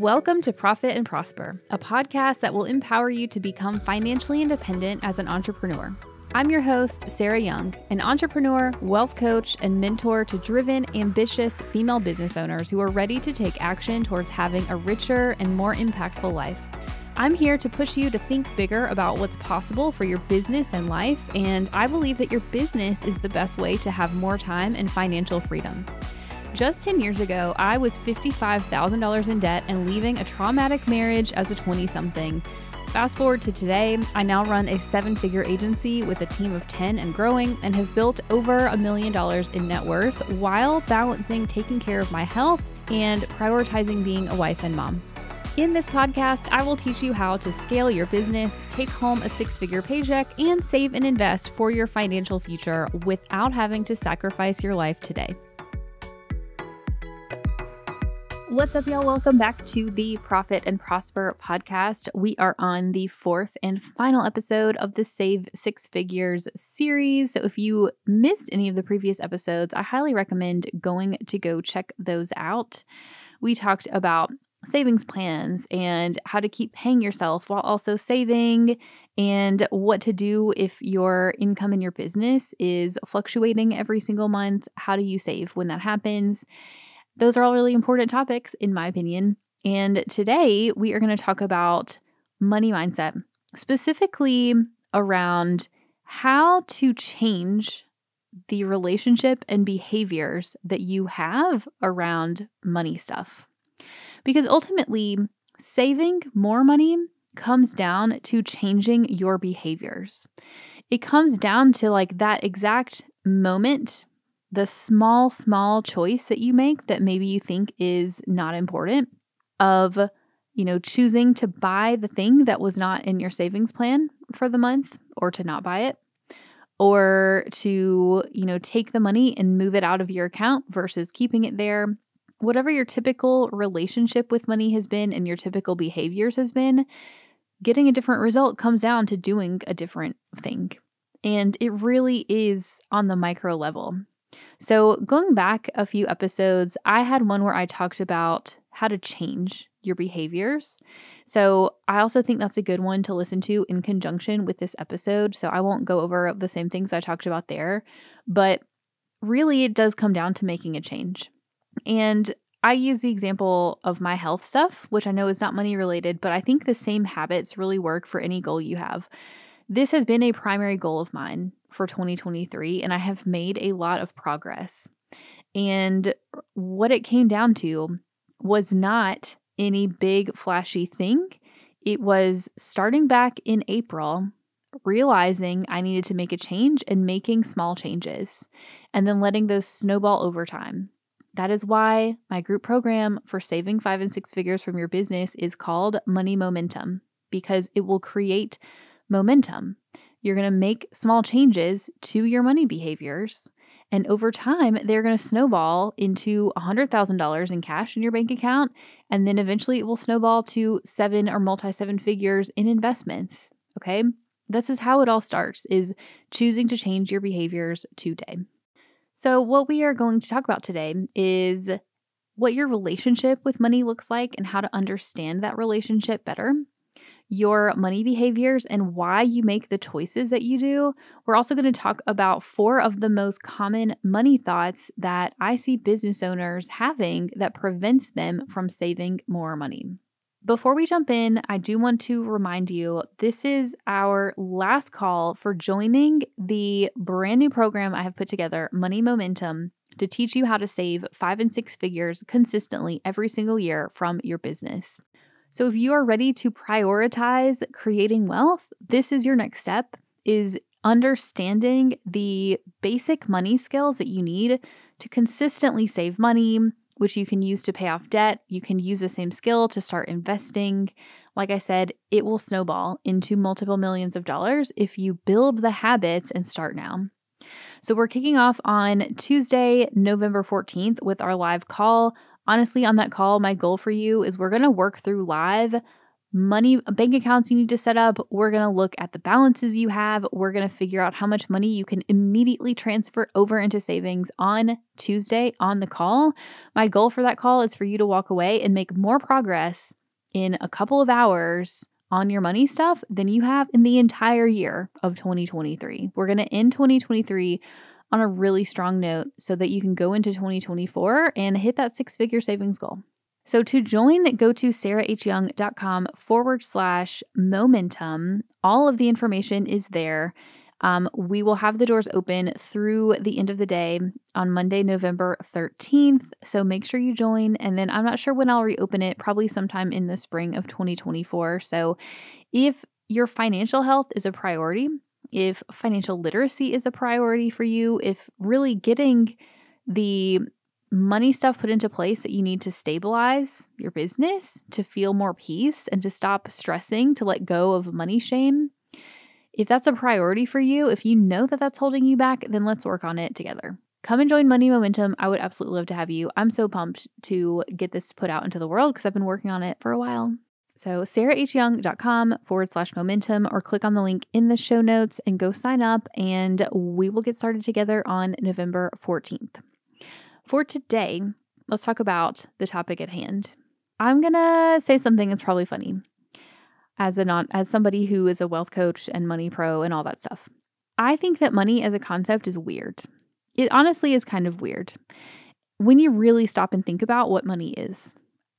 Welcome to Profit and Prosper, a podcast that will empower you to become financially independent as an entrepreneur. I'm your host, Sarah Young, an entrepreneur, wealth coach, and mentor to driven, ambitious female business owners who are ready to take action towards having a richer and more impactful life. I'm here to push you to think bigger about what's possible for your business and life, and I believe that your business is the best way to have more time and financial freedom. Just 10 years ago, I was $55,000 in debt and leaving a traumatic marriage as a 20-something. Fast forward to today, I now run a 7-figure agency with a team of 10 and growing, and have built over $1 million in net worth while balancing taking care of my health and prioritizing being a wife and mom. In this podcast, I will teach you how to scale your business, take home a 6-figure paycheck, and save and invest for your financial future without having to sacrifice your life today. What's up, y'all? Welcome back to the Profit and Prosper podcast. We are on the 4th and final episode of the Save 6 Figures series. So if you missed any of the previous episodes, I highly recommend going to go check those out. We talked about savings plans and how to keep paying yourself while also saving, and what to do if your income in your business is fluctuating every single month. How do you save when that happens? Those are all really important topics, in my opinion. And today we are going to talk about money mindset, specifically around how to change the relationship and behaviors that you have around money stuff. Because ultimately, saving more money comes down to changing your behaviors. It comes down to like that exact moment, the small choice that you make that maybe you think is not important, of, choosing to buy the thing that was not in your savings plan for the month, or to not buy it, or to, take the money and move it out of your account versus keeping it there. Whatever your typical relationship with money has been and your typical behaviors has been, getting a different result comes down to doing a different thing. And it really is on the micro level. So going back a few episodes, I had one where I talked about how to change your behaviors. So I also think that's a good one to listen to in conjunction with this episode. So I won't go over the same things I talked about there, but really it does come down to making a change. And I use the example of my health stuff, which I know is not money related, but I think the same habits really work for any goal you have. This has been a primary goal of mine for 2023, and I have made a lot of progress. And what it came down to was not any big flashy thing. It was starting back in April, realizing I needed to make a change and making small changes, and then letting those snowball over time. That is why my group program for saving 5 and 6 figures from your business is called Money Momentum, because it will create momentum. You're going to make small changes to your money behaviors, and over time, they're going to snowball into $100,000 in cash in your bank account, and then eventually it will snowball to 7 or multi-7 figures in investments. Okay? This is how it all starts, is choosing to change your behaviors today. So what we are going to talk about today is what your relationship with money looks like and how to understand that relationship better, your money behaviors and why you make the choices that you do. We're also going to talk about 4 of the most common money thoughts that I see business owners having that prevents them from saving more money. Before we jump in, I do want to remind you, this is our last call for joining the brand new program I have put together, Money Momentum, to teach you how to save 5 and 6 figures consistently every single year from your business. So if you are ready to prioritize creating wealth, this is your next step, is understanding the basic money skills that you need to consistently save money, which you can use to pay off debt. You can use the same skill to start investing. Like I said, it will snowball into multiple millions of dollars if you build the habits and start now. So we're kicking off on Tuesday, November 14th with our live call. Honestly, on that call, my goal for you is we're going to work through live money bank accounts you need to set up. We're going to look at the balances you have. We're going to figure out how much money you can immediately transfer over into savings on Tuesday on the call. My goal for that call is for you to walk away and make more progress in a couple of hours on your money stuff than you have in the entire year of 2023. We're going to end 2023 on a really strong note so that you can go into 2024 and hit that six-figure savings goal. So to join, go to sarahhyoung.com/momentum. All of the information is there. We will have the doors open through the end of the day on Monday, November 13th. So make sure you join. And then I'm not sure when I'll reopen it, probably sometime in the spring of 2024. So if your financial health is a priority, if financial literacy is a priority for you, if really getting the money stuff put into place that you need to stabilize your business, to feel more peace and to stop stressing, to let go of money shame, if that's a priority for you, if you know that that's holding you back, then let's work on it together. Come and join Money Momentum. I would absolutely love to have you. I'm so pumped to get this put out into the world because I've been working on it for a while. So sarahhyoung.com/momentum, or click on the link in the show notes and go sign up, and we will get started together on November 14th. For today, let's talk about the topic at hand. I'm going to say something that's probably funny as somebody who is a wealth coach and money pro and all that stuff. I think that money as a concept is weird. It honestly is kind of weird when you really stop and think about what money is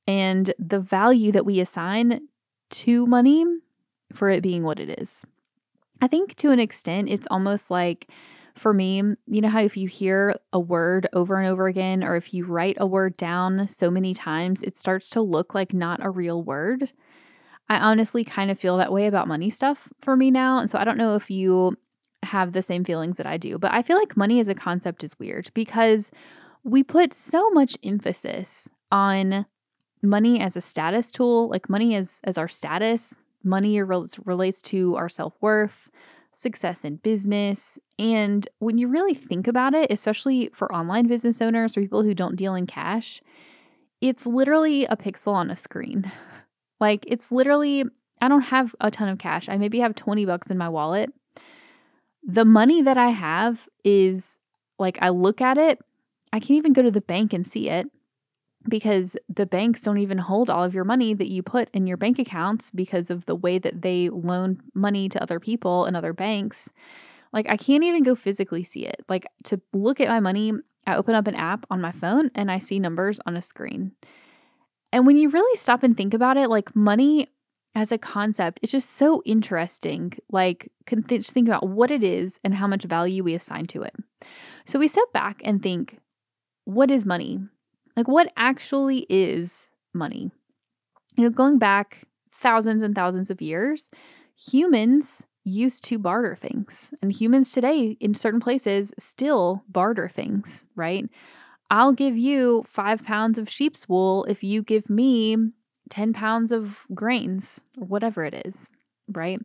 and the value that we assign to money for it being what it is. I think to an extent, it's almost like, for me, you know how if you hear a word over and over again, or if you write a word down so many times, it starts to look like not a real word? I honestly kind of feel that way about money stuff for me now. And so I don't know if you have the same feelings that I do, but I feel like money as a concept is weird because we put so much emphasis on money as a status tool, like money as our status. Money relates to our self-worth, success in business. And when you really think about it, especially for online business owners or people who don't deal in cash, it's literally a pixel on a screen. Like it's literally, I don't have a ton of cash. I maybe have $20 in my wallet. The money that I have is like, I look at it, I can't even go to the bank and see it because the banks don't even hold all of your money that you put in your bank accounts because of the way that they loan money to other people and other banks. Like I can't even go physically see it. Like to look at my money, I open up an app on my phone and I see numbers on a screen. And when you really stop and think about it, like money as a concept, it's just so interesting. Like just think about what it is and how much value we assign to it. So we step back and think, what is money? Like what actually is money? You know, going back thousands and thousands of years, humans used to barter things. And humans today in certain places still barter things, right? I'll give you 5 pounds of sheep's wool if you give me 10 pounds of grains or whatever it is, right?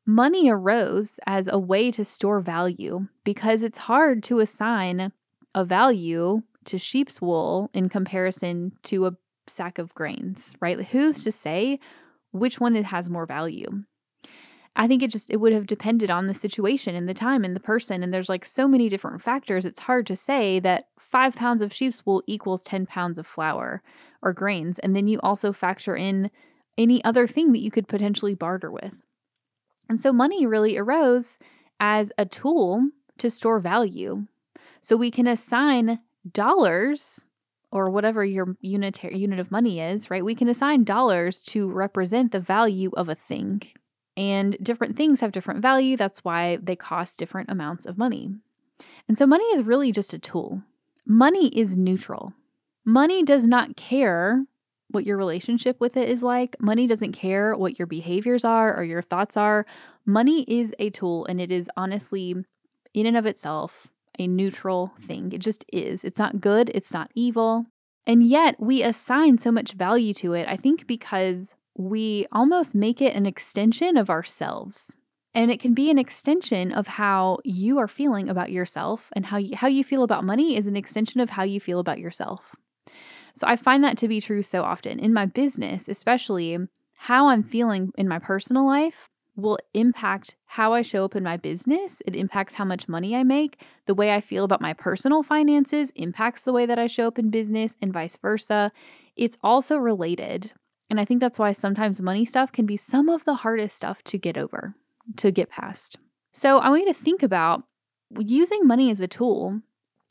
Money arose as a way to store value because it's hard to assign a value to sheep's wool in comparison to a sack of grains, right? Who's to say which one it has more value? I think it would have depended on the situation and the time and the person. And there's like so many different factors. It's hard to say that 5 pounds of sheep's wool equals 10 pounds of flour or grains. And then you also factor in any other thing that you could potentially barter with. And so money really arose as a tool to store value. So we can assign dollars or whatever your unit of money is, right? We can assign dollars to represent the value of a thing. And different things have different value. That's why they cost different amounts of money. And so money is really just a tool. Money is neutral. Money does not care what your relationship with it is like. Money doesn't care what your behaviors are or your thoughts are. Money is a tool, and it is honestly, in and of itself, a neutral thing. It just is. It's not good. It's not evil. And yet we assign so much value to it, I think because we almost make it an extension of ourselves. And it can be an extension of how you are feeling about yourself, and how you feel about money is an extension of how you feel about yourself. So I find that to be true so often in my business, especially how I'm feeling in my personal life will impact how I show up in my business. It impacts how much money I make. The way I feel about my personal finances impacts the way that I show up in business, and vice versa. It's also related. And I think that's why sometimes money stuff can be some of the hardest stuff to get over, to get past. So I want you to think about using money as a tool.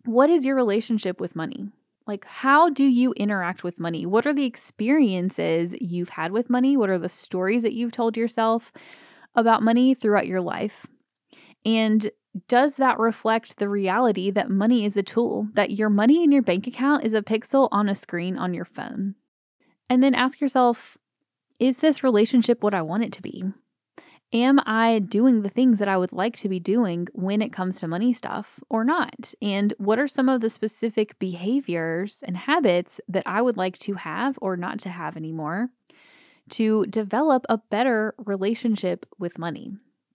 What is your relationship with money? Like, how do you interact with money? What are the experiences you've had with money? What are the stories that you've told yourself about money throughout your life? And does that reflect the reality that money is a tool, that your money in your bank account is a pixel on a screen on your phone? And then ask yourself, is this relationship what I want it to be? Am I doing the things that I would like to be doing when it comes to money stuff or not? And what are some of the specific behaviors and habits that I would like to have or not to have anymore to develop a better relationship with money?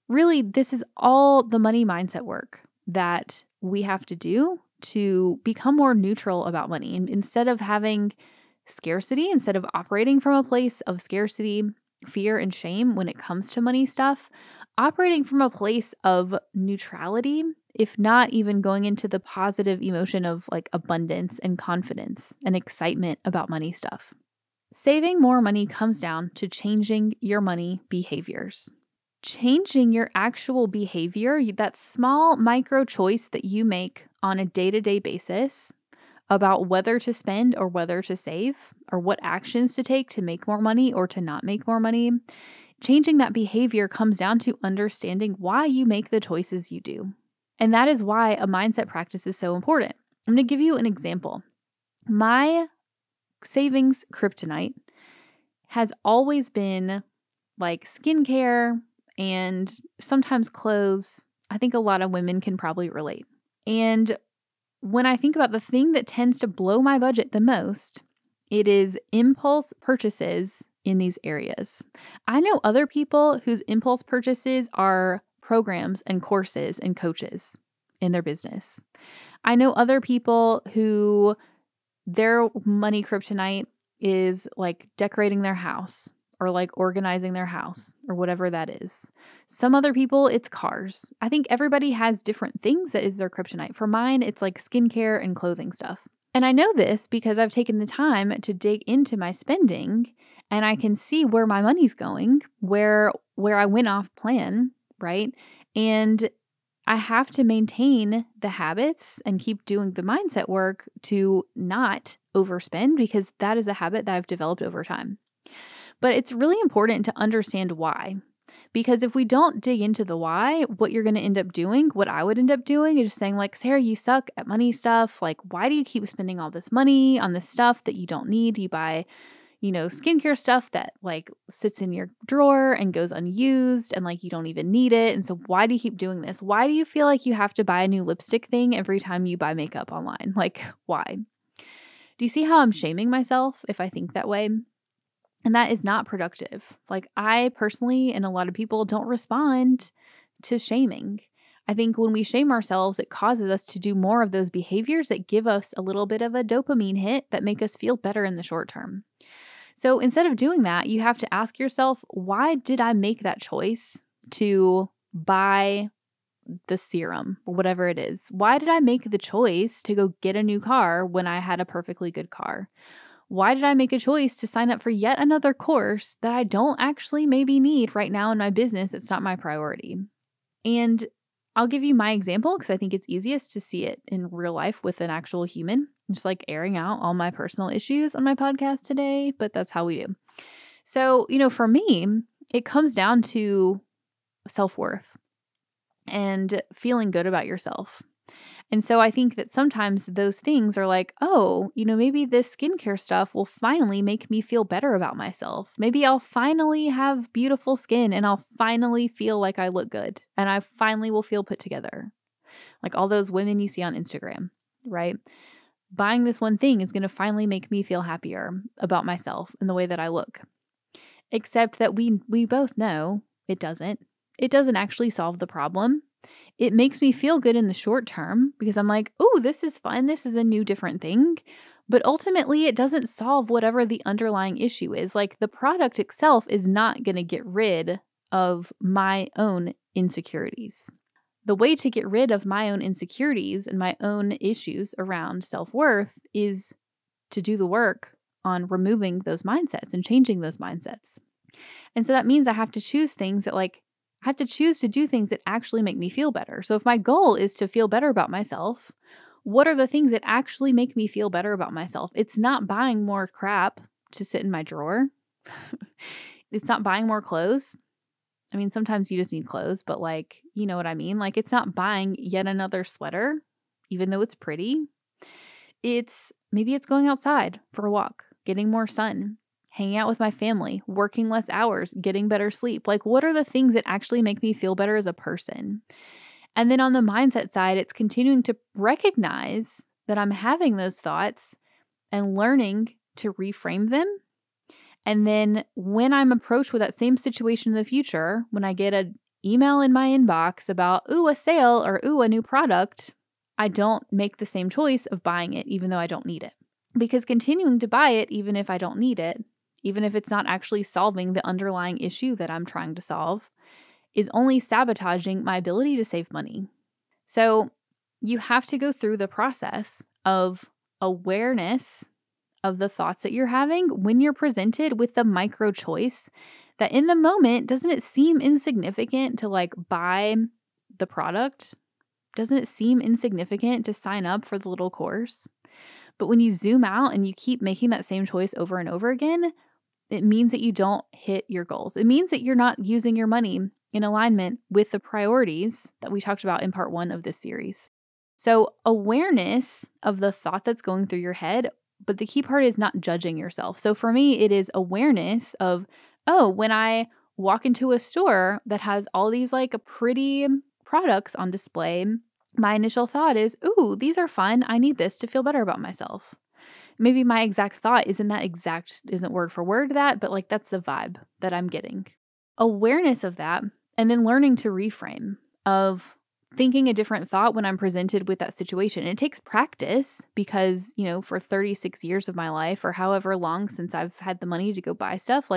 Really, this is all the money mindset work that we have to do to become more neutral about money. And instead of having scarcity, instead of operating from a place of scarcity, fear, and shame when it comes to money stuff, operating from a place of neutrality, if not even going into the positive emotion of like abundance and confidence and excitement about money stuff. Saving more money comes down to changing your money behaviors. Changing your actual behavior, that small micro choice that you make on a day-to-day basis about whether to spend or whether to save, or what actions to take to make more money or to not make more money. Changing that behavior comes down to understanding why you make the choices you do. And that is why a mindset practice is so important. I'm going to give you an example. My savings kryptonite has always been like skincare and sometimes clothes. I think a lot of women can probably relate. And when I think about the thing that tends to blow my budget the most, it is impulse purchases in these areas. I know other people whose impulse purchases are programs and courses and coaches in their business. I know other people who their money kryptonite is like decorating their house or like organizing their house or whatever that is. Some other people, it's cars. I think everybody has different things that is their kryptonite. For mine, it's like skincare and clothing stuff. And I know this because I've taken the time to dig into my spending and I can see where my money's going, where I went off plan, right? And I have to maintain the habits and keep doing the mindset work to not overspend, because that is a habit that I've developed over time. But it's really important to understand why. Because if we don't dig into the why, what you're going to end up doing, what I would end up doing is just saying like, Sarah, you suck at money stuff. Like, why do you keep spending all this money on this stuff that you don't need? You buy, skincare stuff that like sits in your drawer and goes unused and like you don't even need it. And so why do you keep doing this? Why do you feel like you have to buy a new lipstick thing every time you buy makeup online? Like, why? Do you see how I'm shaming myself if I think that way? And that is not productive. Like, I personally and a lot of people don't respond to shaming. I think when we shame ourselves, it causes us to do more of those behaviors that give us a little bit of a dopamine hit that make us feel better in the short term. So instead of doing that, you have to ask yourself, why did I make that choice to buy the serum or whatever it is? Why did I make the choice to go get a new car when I had a perfectly good car? Why did I make a choice to sign up for yet another course that I don't actually maybe need right now in my business? It's not my priority. And I'll give you my example because I think it's easiest to see it in real life with an actual human. I'm just like airing out all my personal issues on my podcast today, but that's how we do. So, for me, it comes down to self-worth and feeling good about yourself. And so I think that sometimes those things are like, oh, maybe this skincare stuff will finally make me feel better about myself. Maybe I'll finally have beautiful skin and I'll finally feel like I look good and I finally will feel put together. Like all those women you see on Instagram, right? Buying this one thing is going to finally make me feel happier about myself and the way that I look. Except that we both know it doesn't. It doesn't actually solve the problem. It makes me feel good in the short term because I'm like, oh, this is fun. This is a new, different thing. But ultimately, it doesn't solve whatever the underlying issue is. Like the product itself is not going to get rid of my own insecurities. The way to get rid of my own insecurities and my own issues around self-worth is to do the work on removing those mindsets and changing those mindsets. And so that means I have to choose things that I have to choose to do things that actually make me feel better. So if my goal is to feel better about myself, what are the things that actually make me feel better about myself? It's not buying more crap to sit in my drawer. It's not buying more clothes. I mean, sometimes you just need clothes, but you know what I mean? It's not buying yet another sweater, even though it's pretty. Maybe it's going outside for a walk, getting more sun, hanging out with my family, working less hours, getting better sleep. What are the things that actually make me feel better as a person? And then on the mindset side, it's continuing to recognize that I'm having those thoughts and learning to reframe them. And then when I'm approached with that same situation in the future, when I get an email in my inbox about, ooh, a sale or ooh, a new product, I don't make the same choice of buying it, even though I don't need it. Because continuing to buy it, even if I don't need it, even if it's not actually solving the underlying issue that I'm trying to solve, is only sabotaging my ability to save money. So you have to go through the process of awareness of the thoughts that you're having when you're presented with the micro choice that in the moment, doesn't it seem insignificant to buy the product? Doesn't it seem insignificant to sign up for the little course? But when you zoom out and you keep making that same choice over and over again, it means that you don't hit your goals. It means that you're not using your money in alignment with the priorities that we talked about in part 1 of this series. So awareness of the thought that's going through your head, but the key part is not judging yourself. So for me, it is awareness of, oh, when I walk into a store that has all these pretty products on display, my initial thought is, ooh, these are fun. I need this to feel better about myself. Maybe my exact thought isn't word for word that, but that's the vibe that I'm getting. Awareness of that, and then learning to reframe of thinking a different thought when I'm presented with that situation. And it takes practice because, for 36 years of my life or however long since I've had the money to go buy stuff,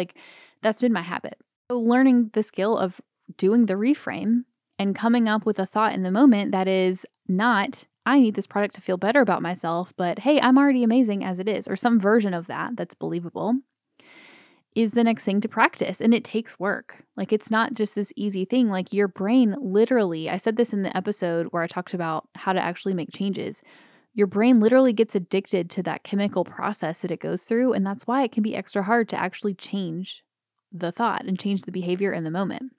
that's been my habit. So learning the skill of doing the reframe and coming up with a thought in the moment that is not, I need this product to feel better about myself, but hey, I'm already amazing as it is, or some version of that that's believable, is the next thing to practice. And it takes work. It's not just this easy thing. Your brain literally, I said this in the episode where I talked about how to actually make changes. Your brain literally gets addicted to that chemical process that it goes through. And that's why it can be extra hard to actually change the thought and change the behavior in the moment.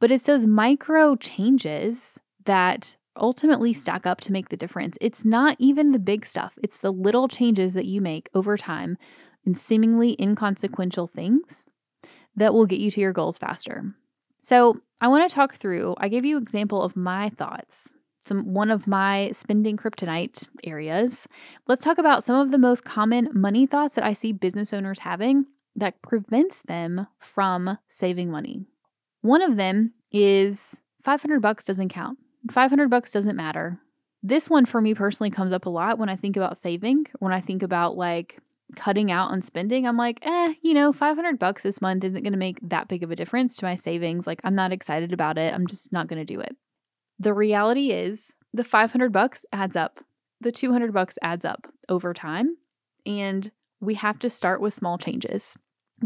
But it's those micro changes that ultimately stack up to make the difference. It's not even the big stuff. It's the little changes that you make over time in seemingly inconsequential things that will get you to your goals faster. So I want to talk through, I gave you an example of my thoughts, one of my spending kryptonite areas. Let's talk about some of the most common money thoughts that I see business owners having that prevents them from saving money. One of them is $500 doesn't count. $500 doesn't matter. This one for me personally comes up a lot when I think about saving, when I think about cutting out on spending. I'm $500 this month isn't going to make that big of a difference to my savings. I'm not excited about it. I'm just not going to do it. The reality is the $500 adds up. The $200 adds up over time. And we have to start with small changes.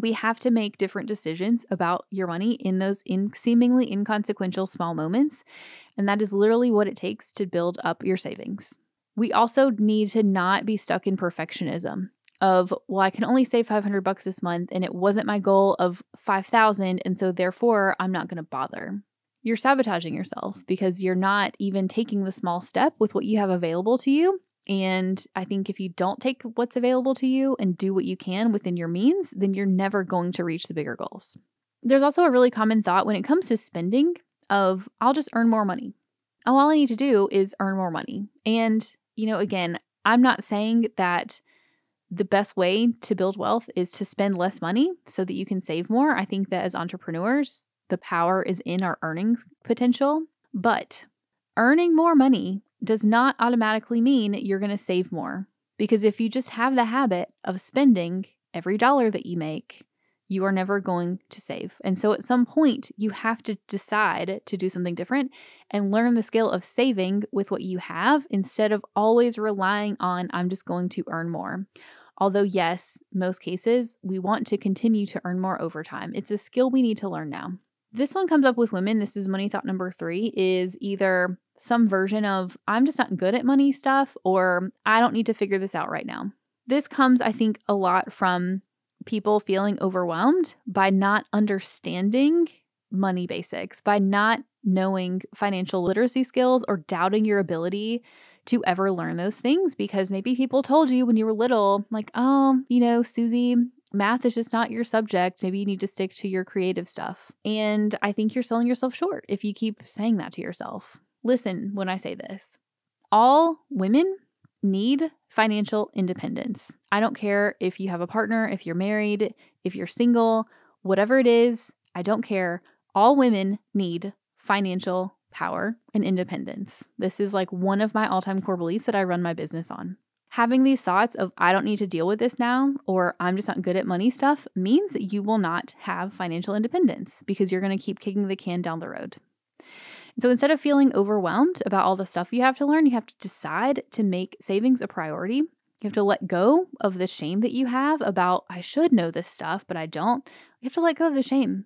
We have to make different decisions about your money in those seemingly inconsequential small moments. And that is literally what it takes to build up your savings. We also need to not be stuck in perfectionism of, well, I can only save $500 this month and it wasn't my goal of $5,000. And so therefore I'm not going to bother. You're sabotaging yourself because you're not even taking the small step with what you have available to you. And I think if you don't take what's available to you and do what you can within your means, then you're never going to reach the bigger goals. There's also a really common thought when it comes to spending of, I'll just earn more money. Oh, all I need to do is earn more money. And, again, I'm not saying that the best way to build wealth is to spend less money so that you can save more. I think that as entrepreneurs, the power is in our earnings potential. But earning more money does not automatically mean you're going to save more. Because if you just have the habit of spending every dollar that you make, you are never going to save. And so at some point, you have to decide to do something different and learn the skill of saving with what you have instead of always relying on, I'm just going to earn more. Although, yes, most cases, we want to continue to earn more over time. It's a skill we need to learn now. This one comes up with women. This is money thought number 3, is either some version of, I'm just not good at money stuff, or I don't need to figure this out right now. This comes, I think, a lot from people feeling overwhelmed by not understanding money basics, by not knowing financial literacy skills, or doubting your ability to ever learn those things because maybe people told you when you were little, like, oh, Susie, math is just not your subject. Maybe you need to stick to your creative stuff. And I think you're selling yourself short if you keep saying that to yourself. Listen, when I say this, all women need financial independence. I don't care if you have a partner, if you're married, if you're single, whatever it is, I don't care. All women need financial power and independence. This is like one of my all-time core beliefs that I run my business on. Having these thoughts of, I don't need to deal with this now, or I'm just not good at money stuff, means that you will not have financial independence because you're going to keep kicking the can down the road. So instead of feeling overwhelmed about all the stuff you have to learn, you have to decide to make savings a priority. You have to let go of the shame that you have about, I should know this stuff, but I don't. You have to let go of the shame.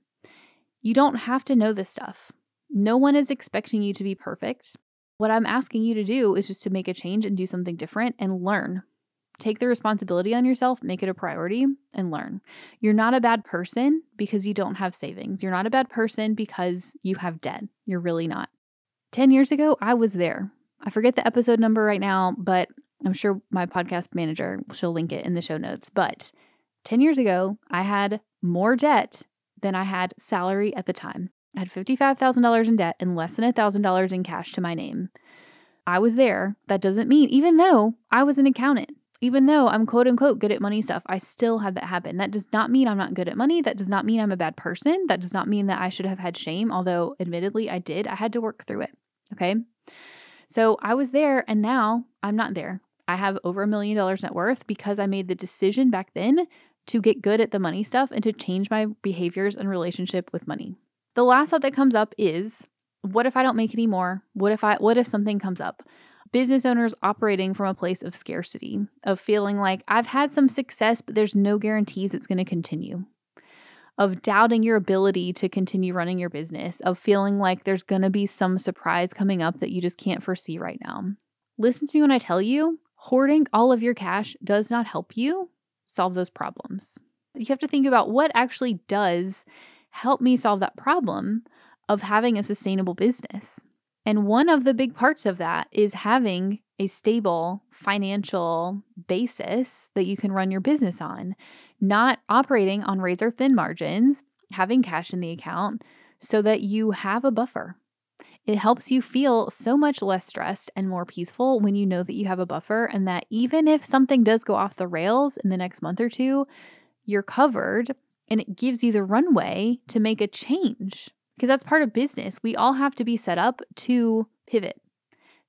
You don't have to know this stuff. No one is expecting you to be perfect. What I'm asking you to do is just to make a change and do something different and learn. Take the responsibility on yourself, make it a priority, and learn. You're not a bad person because you don't have savings. You're not a bad person because you have debt. You're really not. 10 years ago, I was there. I forget the episode number right now, but I'm sure my podcast manager, she'll link it in the show notes. But 10 years ago, I had more debt than I had salary at the time. I had $55,000 in debt and less than $1,000 in cash to my name. I was there. That doesn't mean, even though I was an accountant, even though I'm quote unquote good at money stuff, I still had that happen. That does not mean I'm not good at money. That does not mean I'm a bad person. That does not mean that I should have had shame, although admittedly I did. I had to work through it. Okay. So I was there and now I'm not there. I have over $1 million net worth because I made the decision back then to get good at the money stuff and to change my behaviors and relationship with money. The last thought that comes up is, what if I don't make any more? What if something comes up? Business owners operating from a place of scarcity, of feeling like I've had some success, but there's no guarantees it's going to continue. Of doubting your ability to continue running your business, of feeling like there's going to be some surprise coming up that you just can't foresee right now. Listen to me when I tell you, hoarding all of your cash does not help you solve those problems. You have to think about what actually does help me solve that problem of having a sustainable business. And one of the big parts of that is having a stable financial basis that you can run your business on, not operating on razor thin margins, having cash in the account so that you have a buffer. It helps you feel so much less stressed and more peaceful when you know that you have a buffer and that even if something does go off the rails in the next month or two, you're covered and it gives you the runway to make a change. Because that's part of business. We all have to be set up to pivot.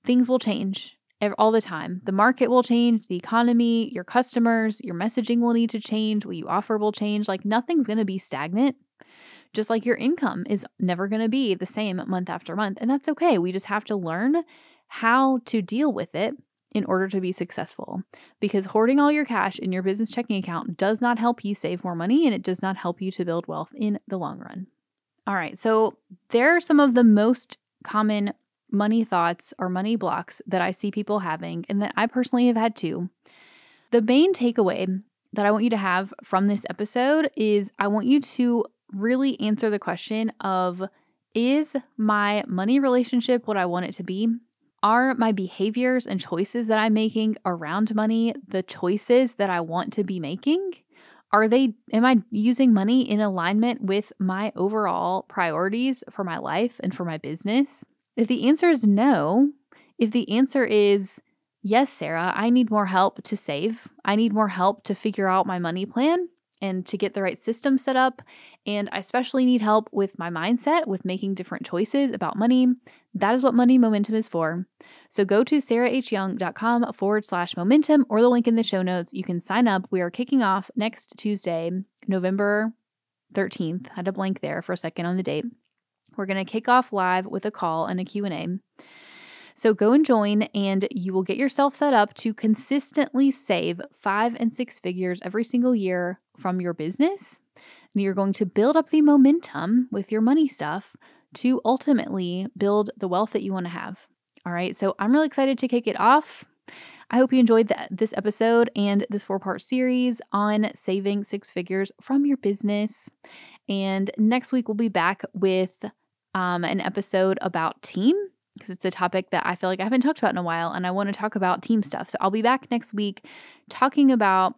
Things will change all the time. The market will change, the economy, your customers, your messaging will need to change, what you offer will change. Like nothing's going to be stagnant. Just like your income is never going to be the same month after month. And that's okay. We just have to learn how to deal with it in order to be successful. Because hoarding all your cash in your business checking account does not help you save more money and it does not help you to build wealth in the long run. All right, so there are some of the most common money thoughts or money blocks that I see people having and that I personally have had too. The main takeaway that I want you to have from this episode is I want you to really answer the question of, is my money relationship what I want it to be? Are my behaviors and choices that I'm making around money the choices that I want to be making? Am I using money in alignment with my overall priorities for my life and for my business? If the answer is no, if the answer is, yes, Sarah, I need more help to save, I need more help to figure out my money plan, and to get the right system set up. And I especially need help with my mindset, with making different choices about money. That is what Money Momentum is for. So go to sarahhyoung.com/momentum or the link in the show notes. You can sign up. We are kicking off next Tuesday, November 13th. I had a blank there for a second on the date. We're going to kick off live with a call and a Q&A. So go and join, and you will get yourself set up to consistently save 5 and 6 figures every single year from your business. And you're going to build up the momentum with your money stuff to ultimately build the wealth that you want to have. All right. So I'm really excited to kick it off. I hope you enjoyed this episode and this 4-part series on saving 6 figures from your business. And next week, we'll be back with an episode about team, because it's a topic that I feel like I haven't talked about in a while, and I want to talk about team stuff. So I'll be back next week talking about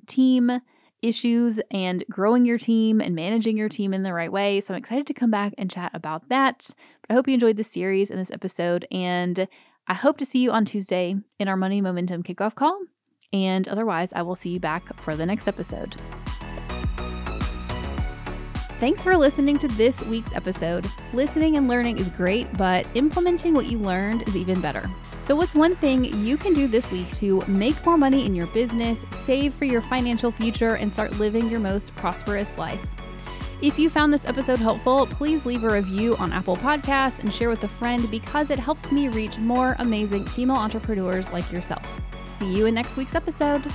team issues and growing your team and managing your team in the right way. So I'm excited to come back and chat about that. But I hope you enjoyed this series and this episode, and I hope to see you on Tuesday in our Money Momentum kickoff call. And otherwise, I will see you back for the next episode. Thanks for listening to this week's episode. Listening and learning is great, but implementing what you learned is even better. So what's one thing you can do this week to make more money in your business, save for your financial future, and start living your most prosperous life? If you found this episode helpful, please leave a review on Apple Podcasts and share with a friend, because it helps me reach more amazing female entrepreneurs like yourself. See you in next week's episode.